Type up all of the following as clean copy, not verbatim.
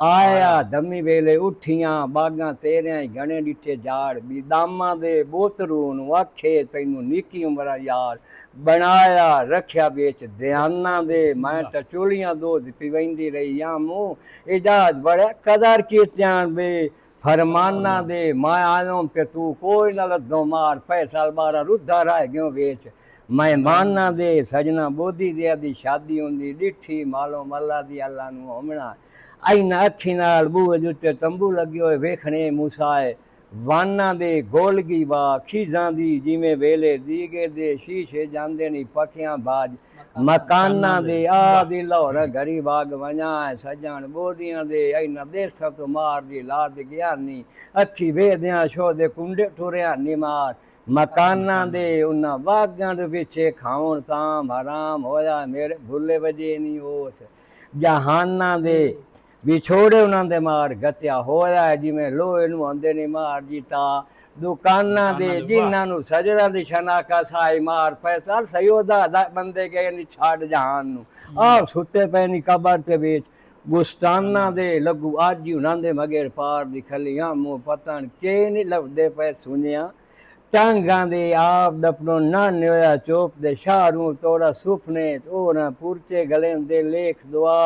आया धमी वेले उठियां बागां तेरियां घणे डिठे झाड़ भी दामा दे बोतरू आखे तैनू निकी उम्र यार बनाया रखिया बेच ध्याना दे मैं तो चोलियां दो पिवेंदी रही या मुँह इजाज बड़े कदर की त्यान बे फरमाना दे मैं आयो पे तू कोई न लद्दो मार फैसल बारा रुद्धा रह गयो बेच मेहमाना दे सजना बोधी दिया दी शादी होंदी डिठी मालो मल्ला दी अल्लाह नू होमना आईना अखी नाल बूहे दे उत्ते तंबू लग्यो होए वेखणे मूसाए वाना दे गोलगी बा खीजां दी जिवें वेले दीगे दे शीशे जांदे नी पखियां बाज मकाना दे आ दी लाहौर घरी बाग वञा सजण बोदियां दे आईना देसा तो मार दी लाद ज्ञानी अखी वेदियां शो दे कुंडे टुरिया निमार मकाना दे उन्हां बागां दे पिछे खाउण ताम हराम होया मेरे भुल्ले वजे नी होस जहाना दे विछोड़े उन्होंने मार गत्या होया जिमें लोहे नूं आंदे ने मार जीता दुकाना दे जिन्हां सजरा दी शनाका साई मार पैसा सयोदा बंदे गए नी छाड़ जहान नूं आ सुते पे नी कबर ते बेच गुस्ताना दे लगू आज ही उन्होंने मगेर पार दी खलियां मुँह पतन के नी लभदे पे सुनिया टांगा दे आप दपनो नाने होया चोप दे शाहरूं तोड़ा सुपने तोड़ा पुरचे गले दे लेख दुआ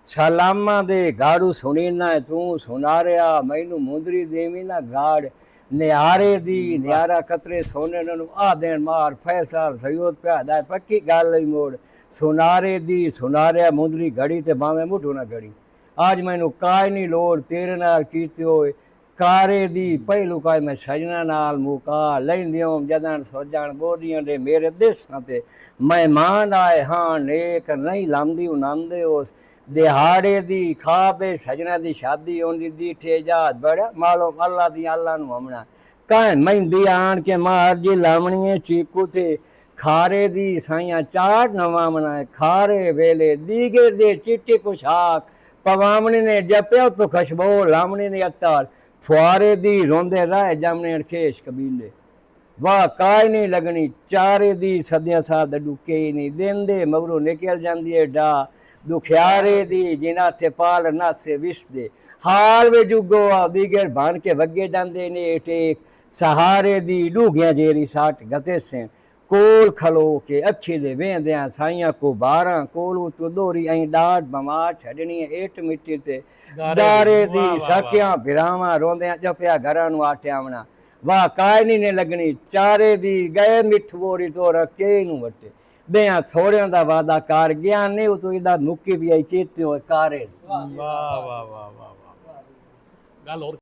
सलामा दे गाड़ू सुनी ना तू सुना रहा मैनू मुंदरी देवी ना गाड़ निहारे दी निहारा कतरे सोने नू आ देन मार फैसल सयोद पे आदा पक्की गल ही मोड़ सुनारे दी सुना रहा मुंदरी घड़ी ते बावें मुठू ना घड़ी आज मैनू काय नहीं लोड़ तेरे नाल कीते होए कारे दी पहलू काय मैं सजना नाल मुका लैंदियों जदन सोजन बोदियां दे मेरे देसां ते मेहमान आए हाँ नेक नहीं लांदी उनांदे उस दिहाड़े दी खाबे सजना दी शादी होंदी दी ठेजात बड़ा मालो अल्लाह दी अल्लाह नू हमना कह मेहंदी आन के मार जी लावणी चीकू थे खारे दी साइया चार नवा मनाए खारे वेले दीगे दे चिट्टी कुशाक पवामणी ने जपिया तो खशबो लावणी ने अतार फुआरे दी रोंदे राह जामने खेश कबीले वाह काय नहीं लगनी चारे दी सदिया सा डुके नहीं देंदे मगरू निकल जांदी है डा दुखियारे दी जिना थे पाल नासे विष दे हाल वे जुगो आ दीगर भान के वगे जांदे ने टेक सहारे दी डूगिया जेरी साठ गते से कोल खलो के अच्छी दे वेंदियां साइयां को 12 कोलू तो दोरी ऐं डाट बमार छड़नी एट मिट्टी ते डारे दी सकियां भिरावां रोंदियां जपिया घरां नू आटियावना वाह काय नहीं ने लगनी चारे दी गए मिठ बोरी तो रखे नू वटे बेया थोड़ियां दा वादा कार ज्ञान नहीं तो इदा मुक्की भी आई चेते हो कारे वाह वाह वाह वाह वाह गल और